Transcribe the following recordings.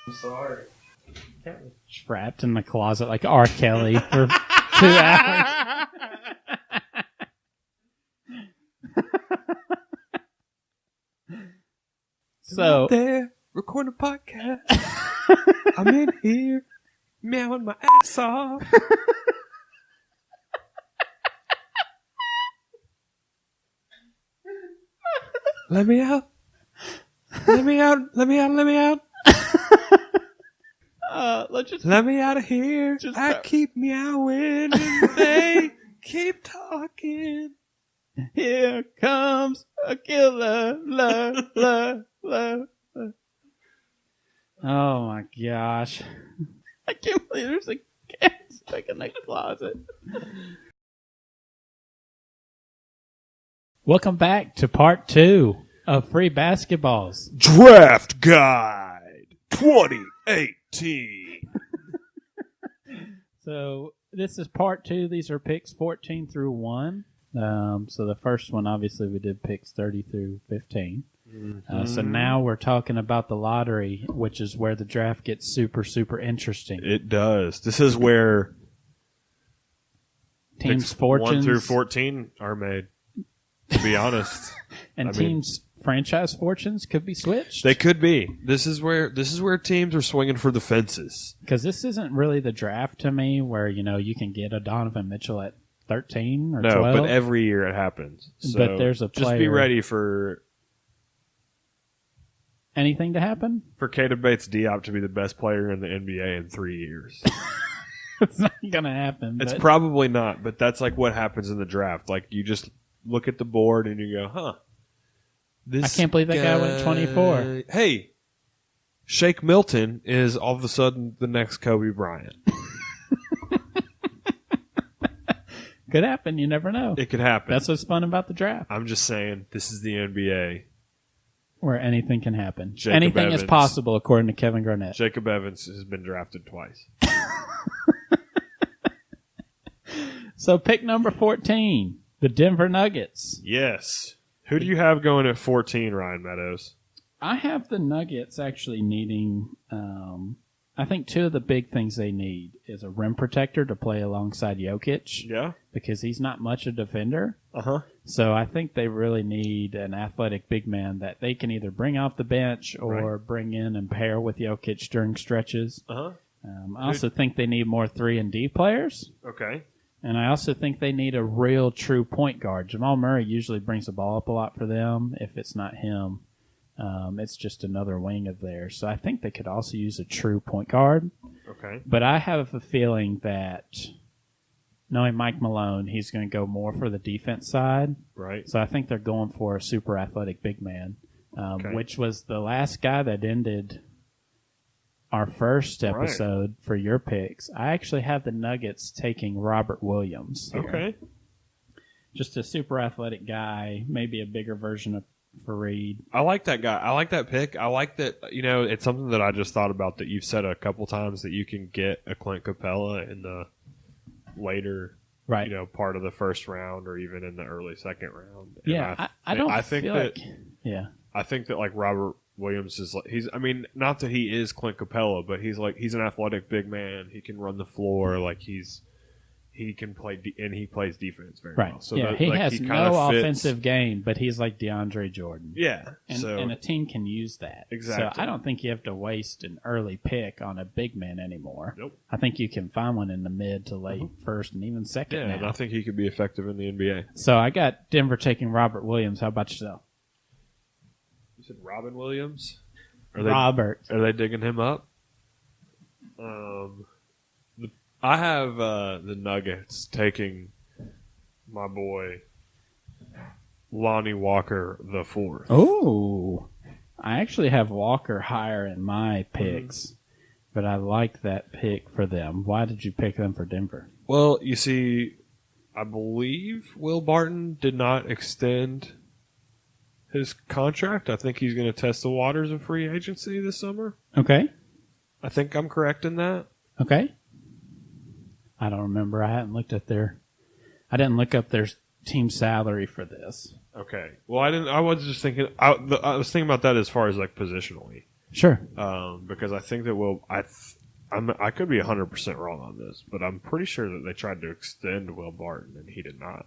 I'm sorry. Trapped in the closet like R. Kelly for 2 hours. So there, recording a podcast. I'm in here, meowing my ass off. Let me out. Let me out. Let me out. Let me out. let's just Let me out of here. I keep meowing and they keep talking. Here comes a killer. La, la, la, la. Oh my gosh. I can't believe there's a cat stuck in the closet. Welcome back to part 2 of Free Basketballs. Draft Guide 2018. So this is part 2. These are picks 14 through 1. So the first one, obviously, we did picks 30 through 15. So now we're talking about the lottery, which is where the draft gets super, super interesting. It does. This is where Teams' fortunes 1 through 14 are made, to be honest. and teams' franchise fortunes could be switched. They could be. This is where teams are swinging for the fences. Because this isn't really the draft to me where, you can get a Donovan Mitchell at 13 or 12. No, but every year it happens. So but there's a player. Just be ready for anything to happen? For Keita Bates-Diop to be the best player in the NBA in 3 years. It's not going to happen. It's probably not, but that's like what happens in the draft. Like you just look at the board and you go, huh. I can't believe that guy went at 24. Hey, Shake Milton is all of a sudden the next Kobe Bryant. Could happen. You never know. It could happen. That's what's fun about the draft. I'm just saying, this is the NBA. Where anything can happen. Jacob Anything Evans. is possible, according to Kevin Garnett. Jacob Evans has been drafted twice. So pick number 14, the Denver Nuggets. Yes. Who do you have going at 14, Ryan Meadows? I have the Nuggets actually needing, I think 2 of the big things they need is a rim protector to play alongside Jokic. Yeah. Because he's not much a defender. Uh-huh. So I think they really need an athletic big man that they can either bring off the bench or bring in and pair with Jokic during stretches. Uh-huh. I also think they need more 3-and-D players. Okay. And I also think they need a real true point guard. Jamal Murray usually brings the ball up a lot for them. If it's not him, it's just another wing of theirs. So I think they could also use a true point guard. Okay. But I have a feeling that knowing Mike Malone, he's going to go more for the defense side. Right. So I think they're going for a super athletic big man, which was the last guy that ended our first episode for your picks. I actually have the Nuggets taking Robert Williams here. Okay. Just a super athletic guy, maybe a bigger version of Fareed. I like that guy. I like that pick. I like that, it's something that I just thought about that you've said a couple times that you can get a Clint Capella in the later, part of the first round or even in the early second round. Yeah, I think that like Robert Williams is like, not that he is Clint Capella, but he's an athletic big man. He can run the floor. Like he can play and he plays defense very well. So he has no offensive game, but he's like DeAndre Jordan. Yeah. And a team can use that. Exactly. So I don't think you have to waste an early pick on a big man anymore. Nope. I think you can find one in the mid to late first and even second now. And I think he could be effective in the NBA. So I got Denver taking Robert Williams. How about yourself? You said Robin Williams? Robert. Are they digging him up? I have the Nuggets taking my boy Lonnie Walker the fourth. Oh, I actually have Walker higher in my picks, but I like that pick for them. Why did you pick them for Denver? Well, you see, I believe Will Barton did not extend his contract. I think he's going to test the waters of free agency this summer. Okay. I think I'm correct in that. Okay. I don't remember. I didn't look up their team salary for this. Okay. Well, I was just thinking. I was thinking about that as far as like positionally. Sure. Because I think that I could be 100% wrong on this, but I'm pretty sure that they tried to extend Will Barton and he did not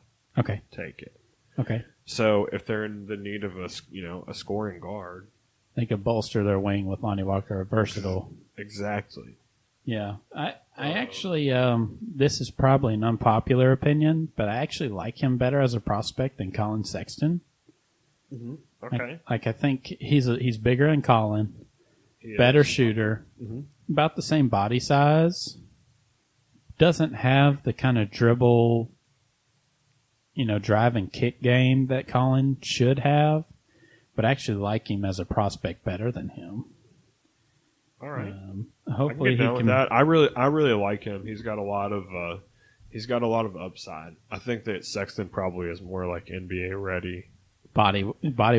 take it. Okay. So if they're in the need of a scoring guard, they could bolster their wing with Lonnie Walker, a versatile. Exactly. Yeah. I actually, this is probably an unpopular opinion, but I actually like him better as a prospect than Colin Sexton. Mm-hmm. Okay. I think he's bigger than Colin, better shooter, about the same body size, doesn't have the kind of dribble, drive and kick game that Colin should have, but I actually like him as a prospect better than him. All right. Hopefully I can get down with that. I really like him. He's got a lot of upside. I think that Sexton probably is more like NBA ready. Body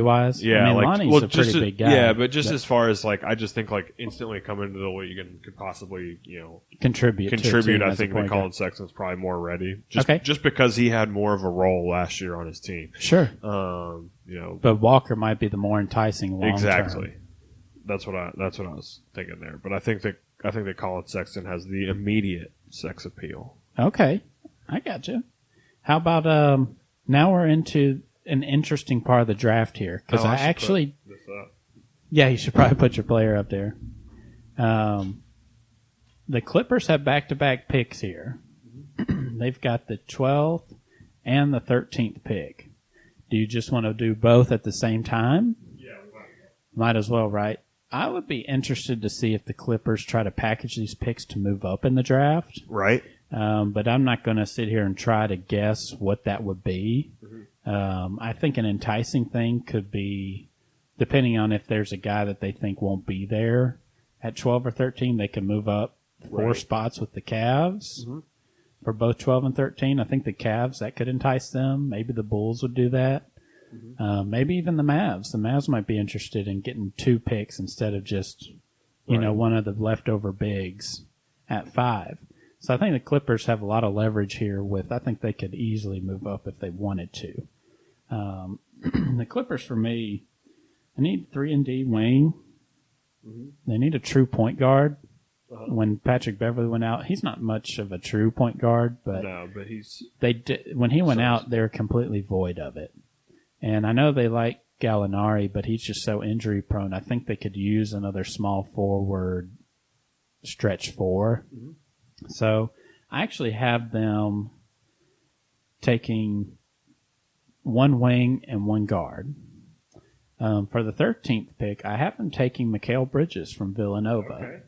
wise, yeah. I mean, Lonnie's a pretty big guy. Yeah, but as far as I just think instantly come into the league and could possibly contribute. I think that Colin Sexton's probably more ready. Just because he had more of a role last year on his team. Sure. But Walker might be the more enticing long exactly. term. That's what I was thinking there. But I think that Colin Sexton has the immediate sex appeal. Okay, I got you. How about now we're into an interesting part of the draft here because I actually, yeah, you should probably put your player up there. The Clippers have back-to-back picks here. They've got the 12th and the 13th pick. Do you just want to do both at the same time? Yeah, might as well, right? I would be interested to see if the Clippers try to package these picks to move up in the draft. Right. But I'm not going to sit here and try to guess what that would be. I think an enticing thing could be, depending on if there's a guy that they think won't be there at 12 or 13, they can move up 4 spots with the Cavs for both 12 and 13. I think the Cavs, that could entice them. Maybe the Bulls would do that. Maybe even the Mavs. The Mavs might be interested in getting 2 picks instead of just, one of the leftover bigs at 5. So I think the Clippers have a lot of leverage here I think they could easily move up if they wanted to. The Clippers, for me, I need 3-and-D wing. They need a true point guard. When Patrick Beverly went out, he's not much of a true point guard, but when he went out, they're completely void of it. And I know they like Gallinari, but he's just so injury prone. I think they could use another small forward stretch 4. So I actually have them taking 1 wing and 1 guard. For the 13th pick, I have them taking Mikal Bridges from Villanova. Okay.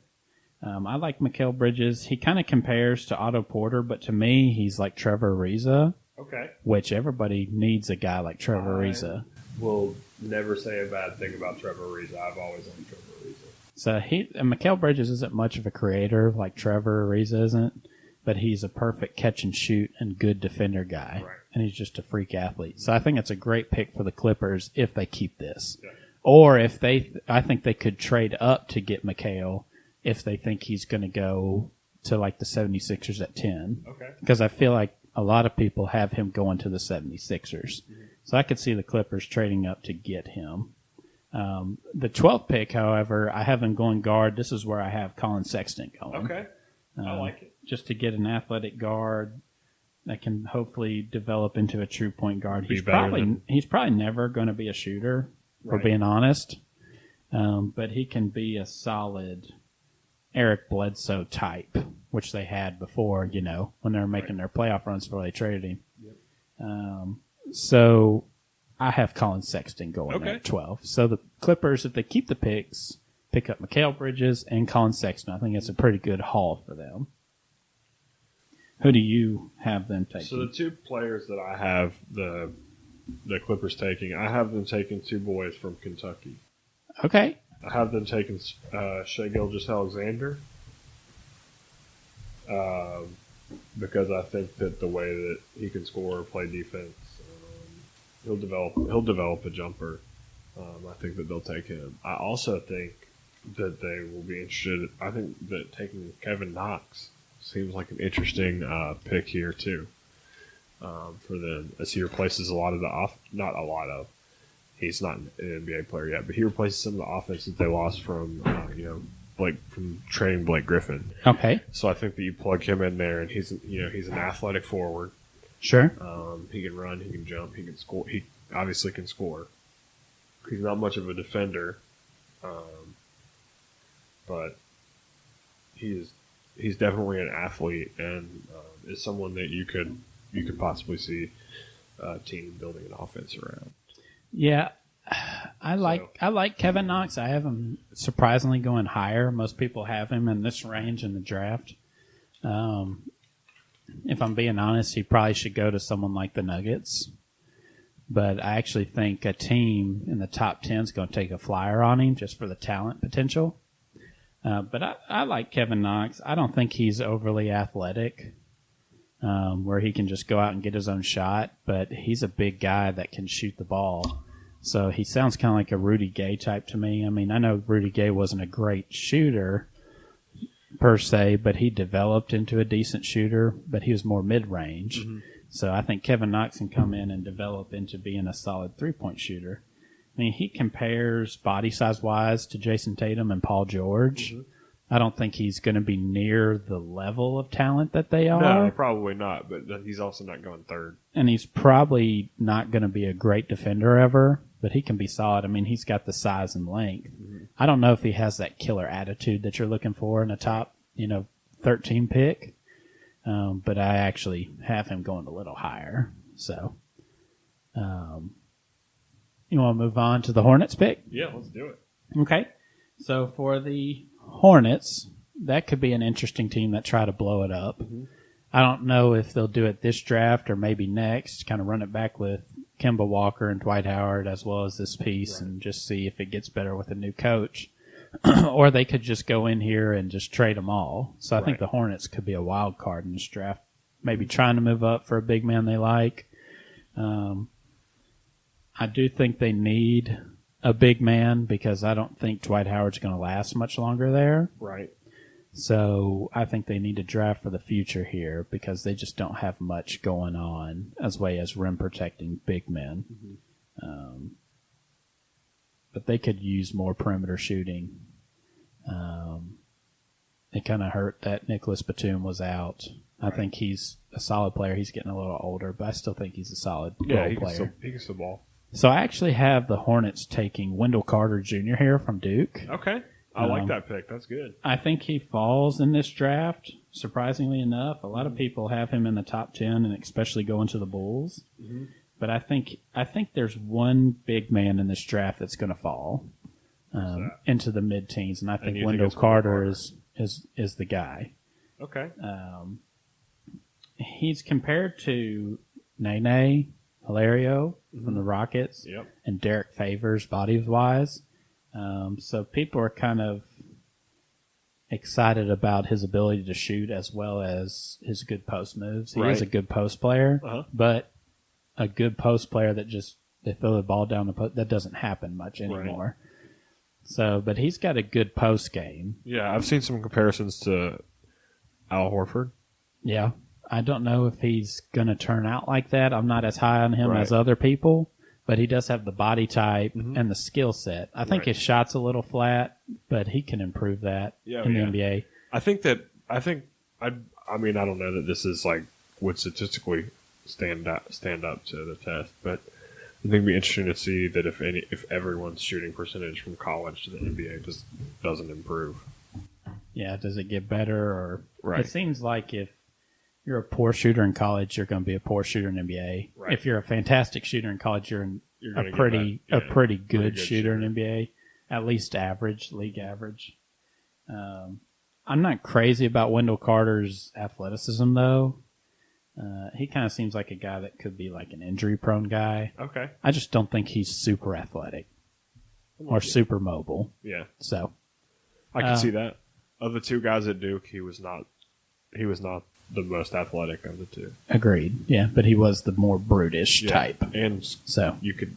I like Mikal Bridges. He kind of compares to Otto Porter, but to me, he's like Trevor Ariza. Okay. Which everybody needs a guy like Trevor Ariza. Will never say a bad thing about Trevor Ariza. I've always liked Trevor Ariza. So Mikal Bridges isn't much of a creator like Trevor Ariza isn't, but he's a perfect catch and shoot and good defender guy. Right. And he's just a freak athlete. So I think it's a great pick for the Clippers if they keep this. Yeah. Or I think they could trade up to get Mikal if they think he's going to go to like the 76ers at 10. Okay. Because I feel like a lot of people have him going to the 76ers. So I could see the Clippers trading up to get him. The 12th pick, however, I have him going guard. This is where I have Colin Sexton going. Okay. I like it. Just to get an athletic guard that can hopefully develop into a true point guard. He's probably never going to be a shooter, for being honest. But he can be a solid Eric Bledsoe type, which they had before, when they were making their playoff runs before they traded him. Yep. So I have Colin Sexton going at 12. So the Clippers, if they keep the picks, pick up Mikal Bridges and Colin Sexton. I think it's a pretty good haul for them. Who do you have them taking? So the 2 players that I have the Clippers taking, I have them taking 2 boys from Kentucky. Okay. I have them taking Shai Gilgeous-Alexander because I think that the way that he can score or play defense, he'll develop a jumper. I think that they'll take him. I also think that they will be interested. I think that taking Kevin Knox seems like an interesting pick here too for them, as he replaces a lot of he's not an NBA player yet, but he replaces some of the offense that they lost from from trading Blake Griffin. Okay. So I think that you plug him in there, and he's an athletic forward. Sure. He can run, he can jump, he can score. He obviously can score. He's not much of a defender, but he's definitely an athlete, and is someone that you could possibly see a team building an offense around. Yeah, I like Kevin Knox. I have him surprisingly going higher. Most people have him in this range in the draft. If I'm being honest, he probably should go to someone like the Nuggets. But I actually think a team in the top 10 is going to take a flyer on him just for the talent potential. But I like Kevin Knox. I don't think he's overly athletic, where he can just go out and get his own shot. But he's a big guy that can shoot the ball. So he sounds kind of like a Rudy Gay type to me. I mean, I know Rudy Gay wasn't a great shooter per se, but he developed into a decent shooter, but he was more mid-range. Mm-hmm. So I think Kevin Knox can come in and develop into being a solid three-point shooter. I mean, he compares body size-wise to Jason Tatum and Paul George. Mm-hmm. I don't think he's going to be near the level of talent that they are. No, probably not, but he's also not going third. And he's probably not going to be a great defender ever, but he can be solid. I mean, he's got the size and length. Mm-hmm. I don't know if he has that killer attitude that you're looking for in a top, 13 pick. But I actually have him going a little higher. So, you want to move on to the Hornets pick? Yeah, let's do it. Okay. So for the Hornets, that could be an interesting team that try to blow it up. Mm-hmm. I don't know if they'll do it this draft or maybe next, kind of run it back with Kemba Walker and Dwight Howard as well as this piece and just see if it gets better with a new coach. Or they could just go in here and just trade them all. So I think the Hornets could be a wild card in this draft. Maybe trying to move up for a big man they like. I do think they need a big man because I don't think Dwight Howard's going to last much longer there. Right. So I think they need to draft for the future here because they just don't have much going on as way as rim protecting big men. Mm-hmm. But they could use more perimeter shooting. It kind of hurt that Nicholas Batum was out. I think he's a solid player. He's getting a little older, but I still think he's a solid role player. He can still ball. So I actually have the Hornets taking Wendell Carter Jr. here from Duke. Okay. I like that pick. That's good. I think he falls in this draft, surprisingly enough. A lot of people have him in the top 10, and especially going to the Bulls. Mm-hmm. But I think there's one big man in this draft that's going to fall into the mid-teens, and I think Wendell Carter is the guy. Okay. He's compared to Nene Hilario from the Rockets and Derek Favors body-wise. So people are kind of excited about his ability to shoot as well as his good post moves. He is a good post player, but a good post player that just they throw the ball down the post, that doesn't happen much anymore. Right. So, but he's got a good post game. Yeah, I've seen some comparisons to Al Horford. Yeah. I don't know if he's going to turn out like that. I'm not as high on him as other people, but he does have the body type and the skill set. I think his shot's a little flat, but he can improve that in the NBA. I don't know that this is would statistically stand up to the test, but I think it'd be interesting to see that if everyone's shooting percentage from college to the NBA just doesn't improve. Yeah, does it get better? Or it seems like if you're a poor shooter in college, you're going to be a poor shooter in NBA. Right. If you're a fantastic shooter in college, you're a pretty good shooter in NBA, at least average, league average. I'm not crazy about Wendell Carter's athleticism, though. He kind of seems like a guy that could be like an injury-prone guy. Okay. I just don't think he's super athletic or super mobile. Yeah. So I can see that. Of the two guys at Duke, he was not the most athletic of the two. Agreed. Yeah, but he was the more brutish type. And so you could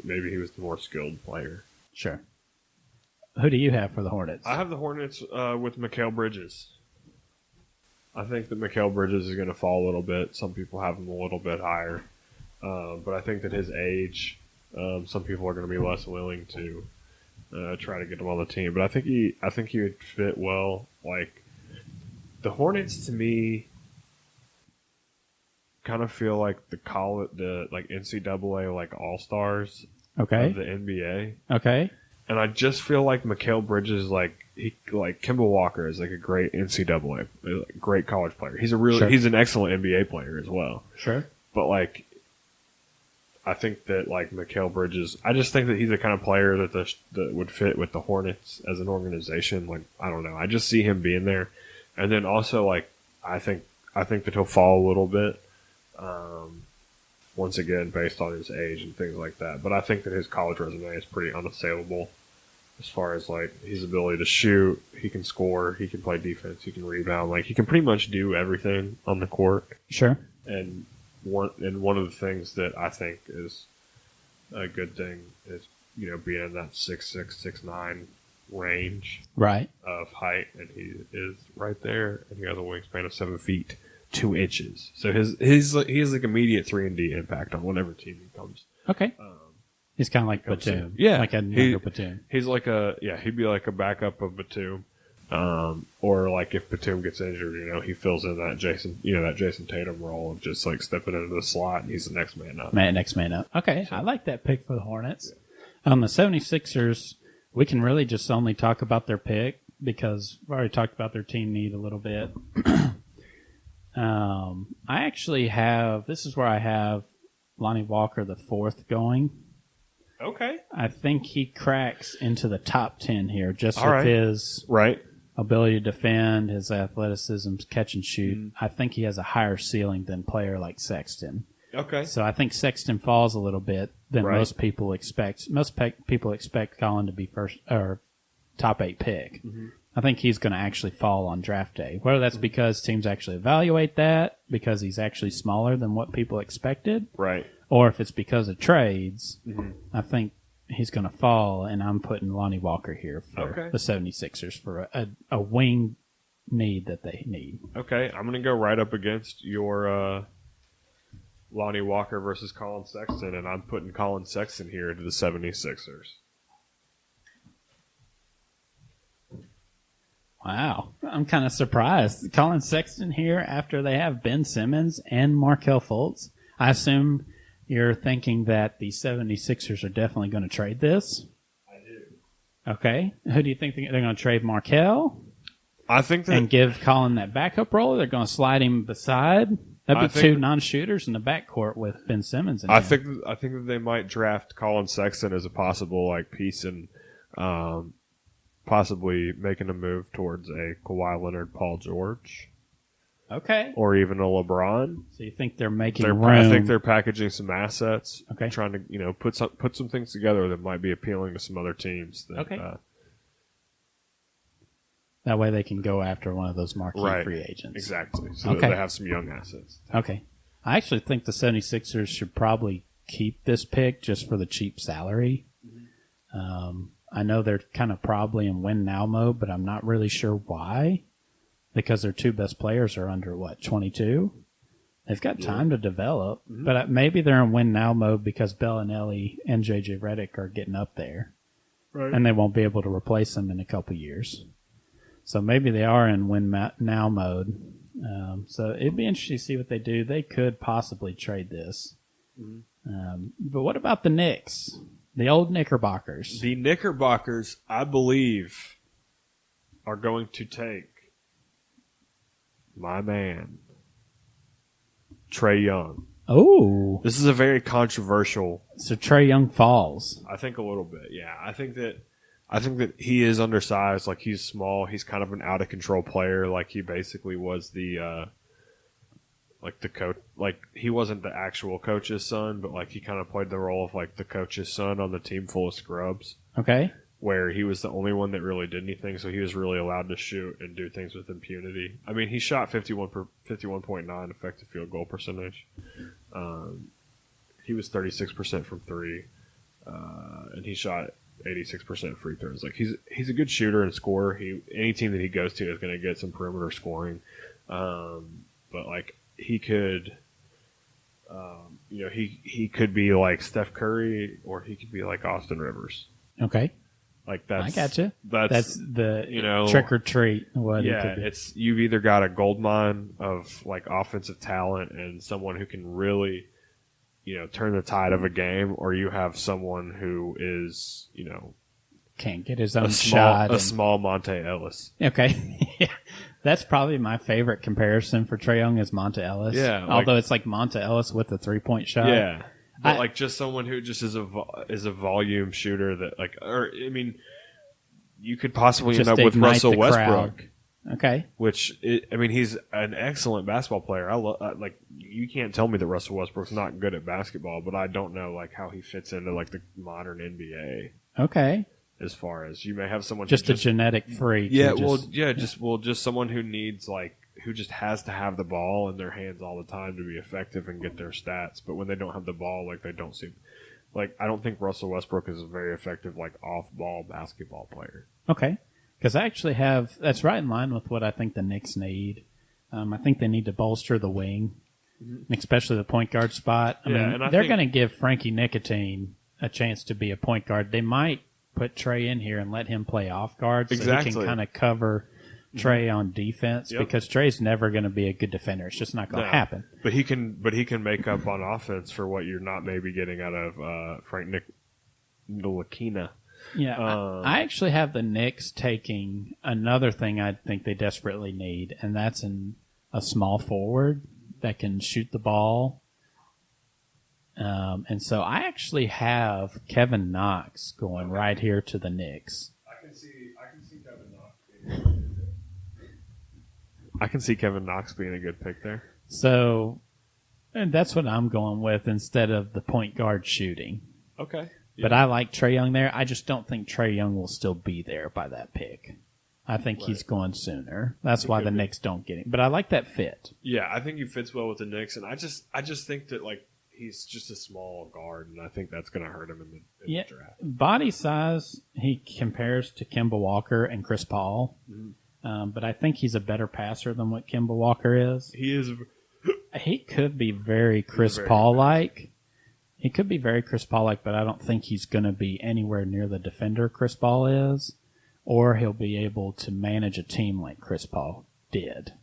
maybe he was the more skilled player. Sure. Who do you have for the Hornets? I have the Hornets with Mikal Bridges. I think that Mikal Bridges is going to fall a little bit. Some people have him a little bit higher. But I think that his age Some people are going to be less willing to try to get him on the team, but I think he would fit well. Like the Hornets, to me, kind of feel like the like NCAA like All Stars of the NBA. Okay. And I just feel like Mikal Bridges, like Kemba Walker, is like a great NCAA, great college player. He's he's an excellent NBA player as well. Sure. But like, I think that like Mikal Bridges, I just think that he's the kind of player that would fit with the Hornets as an organization. Like, I don't know, I just see him being there. And then also like, I think that he'll fall a little bit. Once again, based on his age and things like that. But I think that his college resume is pretty unassailable as far as like his ability to shoot. He can score. He can play defense. He can rebound. Like he can pretty much do everything on the court. Sure. And one of the things that I think is a good thing is being in that 6'6", 6'9" range of height, and he is right there, and he has a wingspan of 7 feet. 2 inches. So he has like immediate 3-and-D impact on whatever team he comes. Okay. He's kind of like Batum. Yeah. Like a younger Batum. He's like he'd be like a backup of Batum. Or like if Batum gets injured, he fills in that Jason Tatum role of just like stepping into the slot and he's the next man up. Next man up. Okay. So, I like that pick for the Hornets. Yeah. On the 76ers, we can really just only talk about their pick because we've already talked about their team need a little bit. I actually this is where I have Lonnie Walker the 4th going. Okay. I think he cracks into the top 10 here just with his ability to defend, his athleticism, catch and shoot. Mm-hmm. I think he has a higher ceiling than a player like Sexton. Okay. So I think Sexton falls a little bit than most people expect. Most people expect Colin to be first or top 8 pick. Mm-hmm. I think he's going to actually fall on draft day. Whether that's because teams actually evaluate that, because he's actually smaller than what people expected, or if it's because of trades, I think he's going to fall, and I'm putting Lonnie Walker here for the 76ers for a wing need that they need. Okay, I'm going to go right up against your Lonnie Walker versus Colin Sexton, and I'm putting Colin Sexton here to the 76ers. Wow. I'm kind of surprised. Colin Sexton here after they have Ben Simmons and Markelle Fultz. I assume you're thinking that the 76ers are definitely going to trade this? I do. Okay. Who do you think they're going to trade? Markelle? I think that... And give Colin that backup role? They're going to slide him beside? That'd be 2 non-shooters in the backcourt with Ben Simmons in I think that they might draft Colin Sexton as a possible like piece and possibly making a move towards a Kawhi Leonard, Paul George. Okay. Or even a LeBron. So you think they're making room? I think they're packaging some assets. Okay. Trying to put some things together that might be appealing to some other teams. That way they can go after one of those marquee free agents. Exactly. So that they have some young assets. Okay. I actually think the 76ers should probably keep this pick just for the cheap salary. Mm-hmm. I know they're kind of probably in win now mode, but I'm not really sure why. Because their 2 best players are under, 22? They've got time to develop. Mm-hmm. But maybe they're in win now mode because Bellinelli and J.J. Redick are getting up there. Right. And they won't be able to replace them in a couple years. So maybe they are in win now mode. So it'd be interesting to see what they do. They could possibly trade this. Mm-hmm. But what about the Knicks? The old Knickerbockers. The Knickerbockers, I believe, are going to take my man, Trae Young. Oh. This is a very controversial. So Trae Young falls. I think a little bit, yeah. I think that he is undersized. Like, he's small. He's kind of an out-of-control player. Like, he basically was the coach. Like, he wasn't the actual coach's son, but, like, he kind of played the role of, like, the coach's son on the team full of scrubs. Okay. Where he was the only one that really did anything, so he was really allowed to shoot and do things with impunity. I mean, he shot 51.9 effective field goal percentage. He was 36% from 3, and he shot 86% free throws. Like, he's a good shooter and scorer. Any team that he goes to is going to get some perimeter scoring. But like, he could He could be like Steph Curry, or he could be like Austin Rivers. Okay. Like that's I gotcha. That's the trick or treat. It's you've either got a gold mine of like offensive talent and someone who can really, turn the tide of a game, or you have someone who is, can't get his own shot. A small Monte Ellis. Okay. Yeah. That's probably my favorite comparison for Trae Young is Monte Ellis. Yeah. Although it's like Monte Ellis with a 3-point shot. Yeah. But just someone who just is a volume shooter that you could possibly end up with Russell Westbrook. Okay. He's an excellent basketball player. You can't tell me that Russell Westbrook's not good at basketball, but I don't know how he fits into the modern NBA. Okay. As far as you may have someone just a genetic freak. Yeah, just someone who needs who just has to have the ball in their hands all the time to be effective and get their stats. But when they don't have the ball, they don't seem I don't think Russell Westbrook is a very effective off-ball basketball player. Okay, because I actually that's right in line with what I think the Knicks need. I think they need to bolster the wing, especially the point guard spot. They're going to give Frankie Nicotine a chance to be a point guard. They might put Trae in here and let him play off guard so he can kind of cover Trae on defense because Trae's never going to be a good defender. It's just not going to happen. But he can make up on offense for what you're not maybe getting out of Frank Ntilikina. Yeah, I actually have the Knicks taking another thing I think they desperately need, and that's a small forward that can shoot the ball. And so I actually have Kevin Knox going right here to the Knicks. I can see Kevin Knox. I can see Kevin Knox being a good pick there. So, and that's what I'm going with instead of the point guard shooting. Okay. Yeah. But I like Trae Young there. I just don't think Trae Young will still be there by that pick. I think he's going sooner. That's why the Knicks don't get him. But I like that fit. Yeah, I think he fits well with the Knicks, and I just think that he's just a small guard, and I think that's going to hurt him in the draft. Body size, he compares to Kemba Walker and Chris Paul. Mm-hmm. But I think he's a better passer than what Kemba Walker is. He is. He could be very Chris Paul-like. He could be very Chris Paul-like, but I don't think he's going to be anywhere near the defender Chris Paul is, or he'll be able to manage a team like Chris Paul did.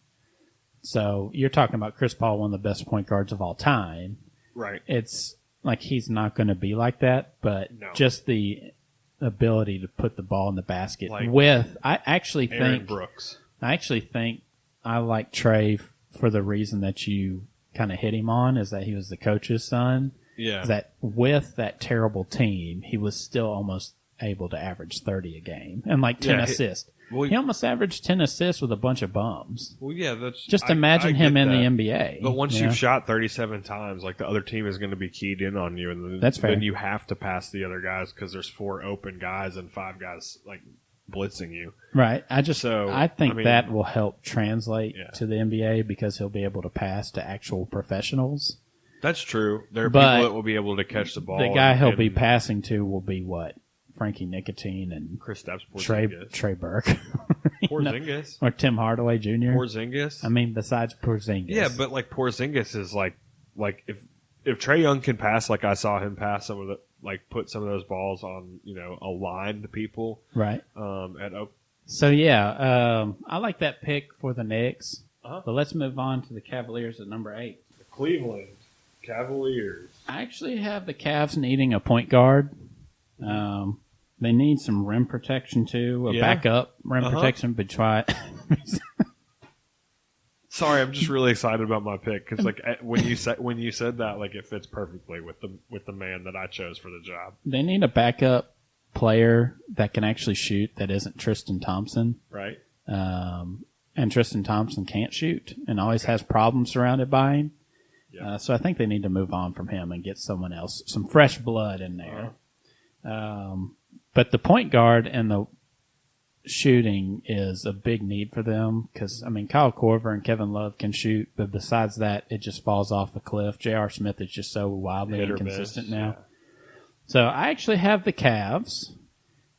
So you're talking about Chris Paul, one of the best point guards of all time. Right. It's like he's not going to be like that, but just the ability to put the ball in the basket I actually think Brooks. I actually think I like Trae for the reason that you kind of hit him on is that he was the coach's son. Yeah. Is that with that terrible team, he was still almost able to average 30 a game and 10 assists. He almost averaged 10 assists with a bunch of bums. Well, yeah, that's just imagine him in the NBA. But once you've shot 37 times, the other team is going to be keyed in on you, and that's fair. Then you have to pass the other guys because there's 4 open guys and 5 guys blitzing you. Right. I think that will help translate to the NBA because he'll be able to pass to actual professionals. That's true. There are people that will be able to catch the ball. The guy he'll be passing to will be what? Frankie Nicotine and Kristaps Porzingis. Trey Burke. Porzingis. Or Tim Hardaway Jr. Porzingis. Besides Porzingis. Yeah, but Porzingis is if Trae Young can pass I saw him pass some of the put some of those balls on, a line to people. Right. So I like that pick for the Knicks. But let's move on to the Cavaliers at number 8. The Cleveland Cavaliers. I actually have the Cavs needing a point guard. They need some rim protection too, backup rim protection. But try. Sorry, I'm just really excited about my pick because when you said that, it fits perfectly with the man that I chose for the job. They need a backup player that can actually shoot that isn't Tristan Thompson, right? And Tristan Thompson can't shoot and always has problems surrounded by him. Yeah. So I think they need to move on from him and get someone else, some fresh blood in there. But the point guard and the shooting is a big need for them because, Kyle Korver and Kevin Love can shoot, but besides that, it just falls off the cliff. J.R. Smith is just so wildly inconsistent now. Yeah. So I actually have the Cavs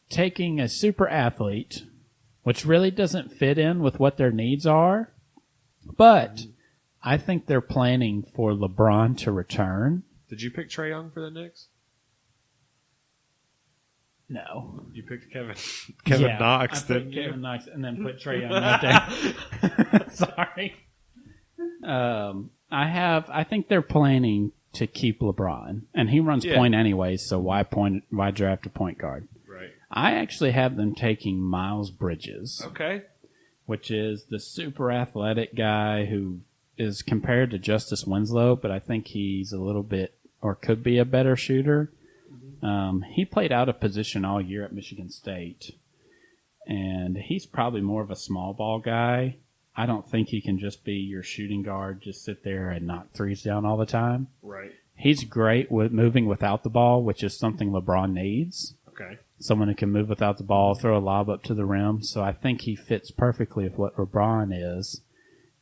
taking a super athlete, which really doesn't fit in with what their needs are, but I think they're planning for LeBron to return. Did you pick Trae Young for the Knicks? No. You picked Kevin Yeah, Knox, I didn't put you? Kevin Knox and then put Trae Young right there. Sorry. I think they're planning to keep LeBron, and he runs point anyways. So why draft a point guard? Right. I actually have them taking Miles Bridges. Okay. Which is the super athletic guy who is compared to Justice Winslow, but I think he's a little bit or could be a better shooter. He played out of position all year at Michigan State, and he's probably more of a small ball guy. I don't think he can just be your shooting guard, just sit there and knock threes down all the time. Right. He's great with moving without the ball, which is something LeBron needs. Okay. Someone who can move without the ball, throw a lob up to the rim. So I think he fits perfectly with what LeBron is,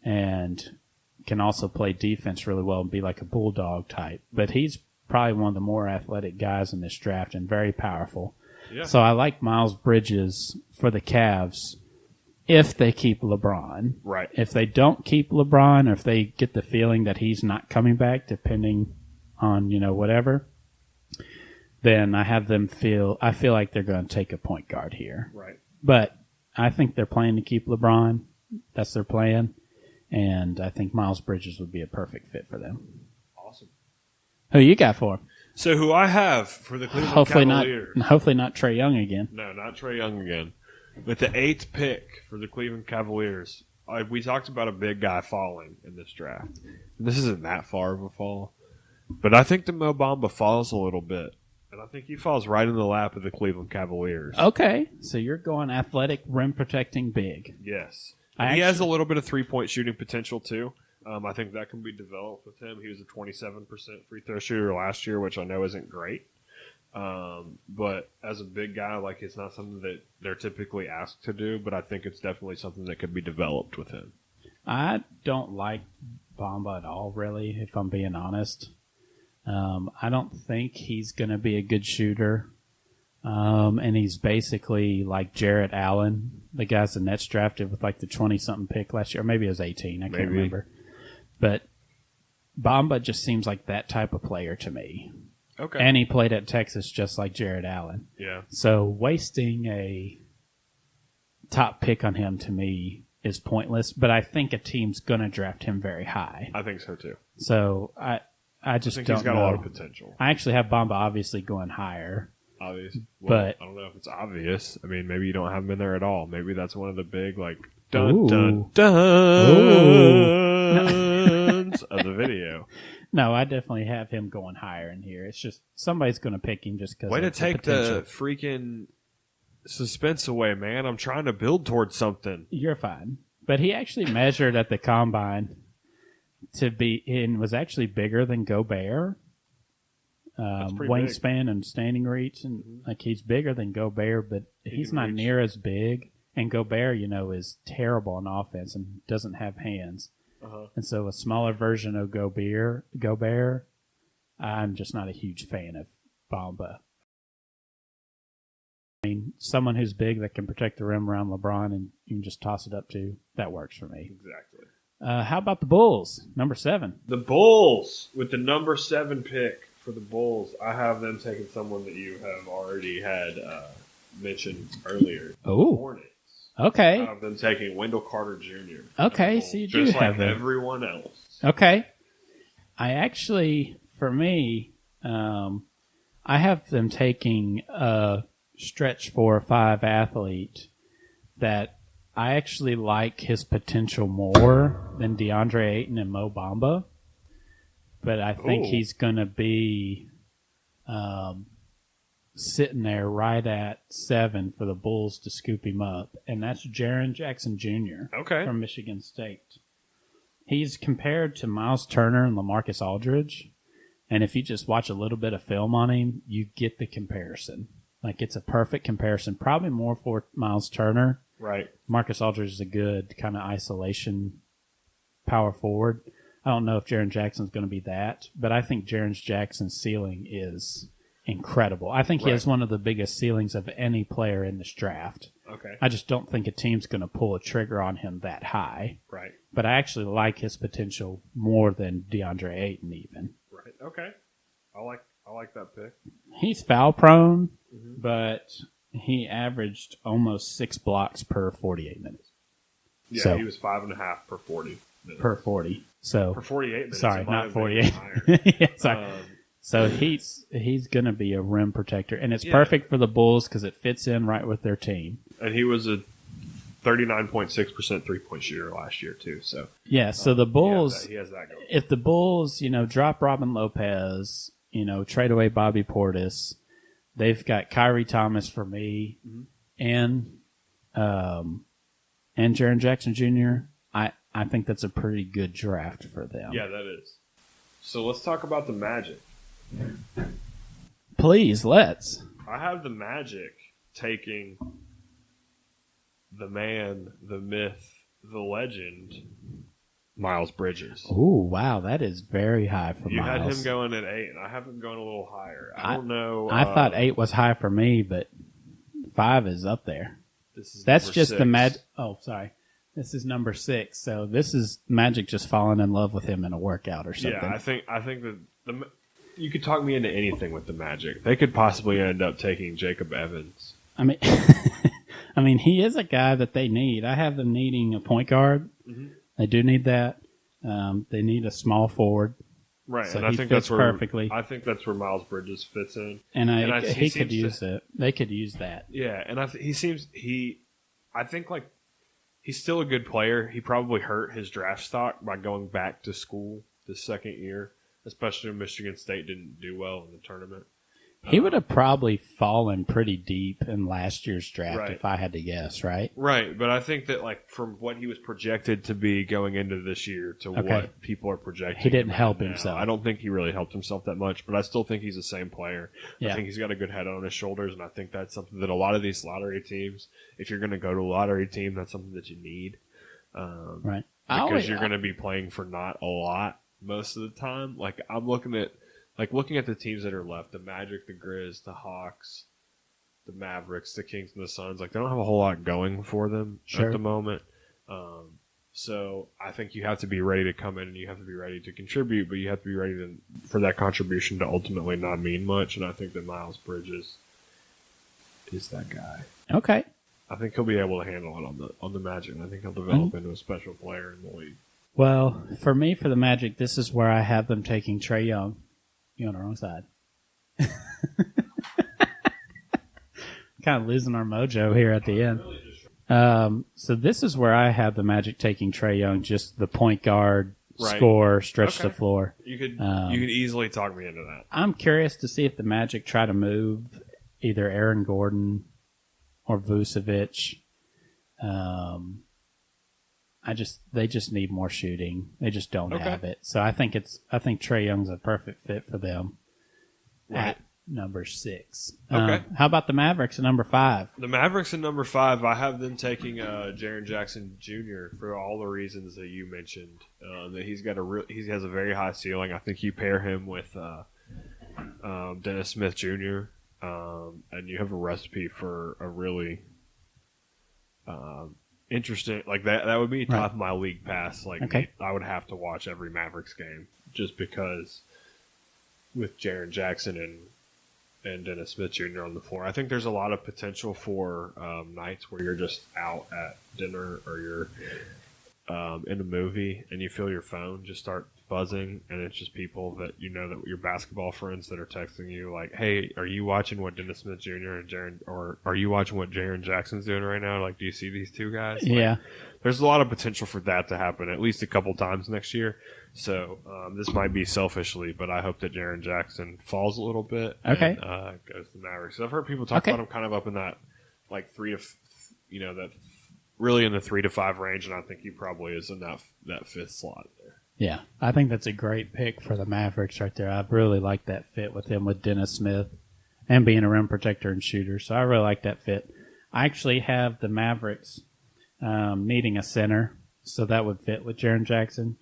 and can also play defense really well and be like a bulldog type. But he's probably one of the more athletic guys in this draft and very powerful. Yeah. So I like Miles Bridges for the Cavs if they keep LeBron. Right. If they don't keep LeBron, or if they get the feeling that he's not coming back, depending on, whatever, then I feel like they're going to take a point guard here. Right. But I think they're planning to keep LeBron. That's their plan. And I think Miles Bridges would be a perfect fit for them. Awesome. Who you got for him? So who I have for the Cleveland Cavaliers. Hopefully not Trae Young again. No, not Trae Young again. With the 8th pick for the Cleveland Cavaliers, we talked about a big guy falling in this draft. This isn't that far of a fall. But I think the Mo Bamba falls a little bit. And I think he falls right in the lap of the Cleveland Cavaliers. Okay. So you're going athletic, rim-protecting big. Yes. He has a little bit of three-point shooting potential, too. I think that can be developed with him. He was a 27% free throw shooter last year, which I know isn't great. But as a big guy, it's not something that they're typically asked to do, but I think it's definitely something that could be developed with him. I don't like Bamba at all, really, if I'm being honest. I don't think he's going to be a good shooter. And he's basically like Jarrett Allen, the guys the Nets drafted with the 20-something pick last year. Or maybe it was 18. I can't remember. But Bamba just seems like that type of player to me. Okay. And he played at Texas just like Jarrett Allen. Yeah. So wasting a top pick on him to me is pointless, but I think a team's going to draft him very high. I think so too. So I just think don't he's got know. a lot of potential. I actually have Bamba obviously going higher. Obvious. Well, but I don't know if it's obvious. I mean, maybe you don't have him in there at all. Maybe that's one of the big Ooh. dun of the video. No, I definitely have him going higher in here. It's just somebody's going to pick him just because. Way to take the freaking suspense away, man. I'm trying to build towards something. You're fine. But he actually measured at the combine to be and was actually bigger than Gobert. Wingspan and standing reach, and he's bigger than Gobert, but he's not near as big. And Gobert, is terrible on offense and doesn't have hands. And so a smaller version of Gobert, I'm just not a huge fan of Bamba. I mean, someone who's big that can protect the rim around LeBron and you can just toss it up to, that works for me. Exactly. How about the Bulls, number 7? The Bulls, with the number 7 pick for the Bulls, I have them taking someone that you have already had mentioned earlier. Oh. Hornets. Okay. I have them taking Wendell Carter Jr. Okay, so you do just have like him. everyone else. Okay. I actually, for me, I have them taking a stretch 4 or 5 athlete that I actually like his potential more than DeAndre Ayton and Mo Bamba. But I think he's going to be sitting there right at 7 for the Bulls to scoop him up, and that's Jaren Jackson Jr. From Michigan State. He's compared to Miles Turner and LaMarcus Aldridge, and if you just watch a little bit of film on him, you get the comparison. It's a perfect comparison, probably more for Miles Turner. Right. Marcus Aldridge is a good kind of isolation power forward. I don't know if Jaren Jackson's going to be that, but I think Jaren Jackson's ceiling is incredible. I think he has one of the biggest ceilings of any player in this draft. Okay. I just don't think a team's going to pull a trigger on him that high. Right. But I actually like his potential more than DeAndre Ayton even. Right. Okay. I like that pick. He's foul prone, but he averaged almost 6 blocks per 48 minutes. Yeah, so, he was 5.5 per 40 minutes. Per 40. So for 48 minutes. Sorry, not 48. Yeah, sorry. So he's going to be a rim protector, and it's perfect for the Bulls because it fits in right with their team. And he was a 39.6% three-point shooter last year too. So so the Bulls, he has that going. If the Bulls, drop Robin Lopez, trade away Bobby Portis, they've got Kyrie Thomas for me, and Jaren Jackson Jr. I think that's a pretty good draft for them. Yeah, that is. So let's talk about the Magic. Please, let's. I have the Magic taking the man, the myth, the legend, Miles Bridges. Oh, wow. That is very high for Miles. You had him going at 8, and I have him going a little higher. I don't know. I thought 8 was high for me, but 5 is up there. That's just 6. The Magic. Oh, sorry. This is number 6. So this is Magic just falling in love with him in a workout or something. Yeah, I think that you could talk me into anything with the Magic. They could possibly end up taking Jacob Evans. I mean, he is a guy that they need. I have them needing a point guard. Mm-hmm. They do need that. They need a small forward. Right, so and I think that's where perfectly. I think that's where Miles Bridges fits in. And he could use it. They could use that. Yeah, and I think he's still a good player. He probably hurt his draft stock by going back to school the second year, especially when Michigan State didn't do well in the tournament. He would have probably fallen pretty deep in last year's draft if I had to guess, right? Right, but I think that from what he was projected to be going into this year to what people are projecting, he didn't help himself. I don't think he really helped himself that much, but I still think he's the same player. Yeah. I think he's got a good head on his shoulders, and I think that's something that a lot of these lottery teams, if you're going to go to a lottery team, that's something that you need. Right. Because you're going to be playing for not a lot most of the time. I'm looking at the teams that are left, the Magic, the Grizz, the Hawks, the Mavericks, the Kings, and the Suns, they don't have a whole lot going for them at the moment. So I think you have to be ready to come in and you have to be ready to contribute, but you have to be ready for that contribution to ultimately not mean much. And I think that Miles Bridges is that guy. Okay. I think he'll be able to handle it on the Magic, and I think he'll develop into a special player in the league. Well, for me, for the Magic, this is where I have them taking Trae Young. You're on the wrong side. Kind of losing our mojo here at the end. So this is where I have the Magic taking Trae Young, just the point guard, score, stretch the floor. You could easily talk me into that. I'm curious to see if the Magic try to move either Aaron Gordon or Vucevic. They just need more shooting. They just don't have it. So I think Trae Young's a perfect fit for them at number 6. Okay. How about the Mavericks at number 5? The Mavericks at number 5, I have them taking Jaren Jackson Jr. for all the reasons that you mentioned. That he has a very high ceiling. I think you pair him with Dennis Smith Jr. And you have a recipe for a really interesting, that would be top of my league pass. I would have to watch every Mavericks game just because with Jaren Jackson and Dennis Smith Jr. on the floor. I think there's a lot of potential for nights where you're just out at dinner or you're in a movie and you feel your phone just start buzzing, and it's just people that that your basketball friends that are texting you like, "Hey, are you watching what Dennis Smith Jr. and Jaren, or are you watching what Jaren Jackson's doing right now? Do you see these two guys?" Yeah, there's a lot of potential for that to happen at least a couple times next year. So this might be selfishly, but I hope that Jaren Jackson falls a little bit. Okay, and, goes to the Mavericks. So I've heard people talk about him kind of up in that 3 to that really in the 3 to 5 range, and I think he probably is in that 5th slot there. Yeah, I think that's a great pick for the Mavericks right there. I really like that fit with him with Dennis Smith and being a rim protector and shooter. So I really like that fit. I actually have the Mavericks needing a center, so that would fit with Jaren Jackson.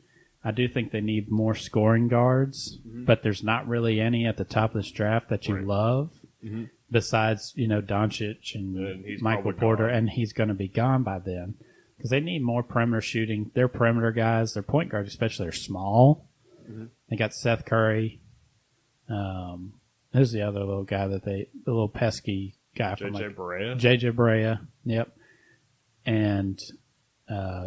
I do think they need more scoring guards, but there's not really any at the top of this draft that you love. Mm-hmm. Besides, Doncic and Michael Porter, and he's going to be gone by then because they need more perimeter shooting. Their perimeter guys, their point guards especially, are small. Mm-hmm. They got Seth Curry. Who's the other little guy the little pesky guy from JJ Barea? JJ Barea, yep. And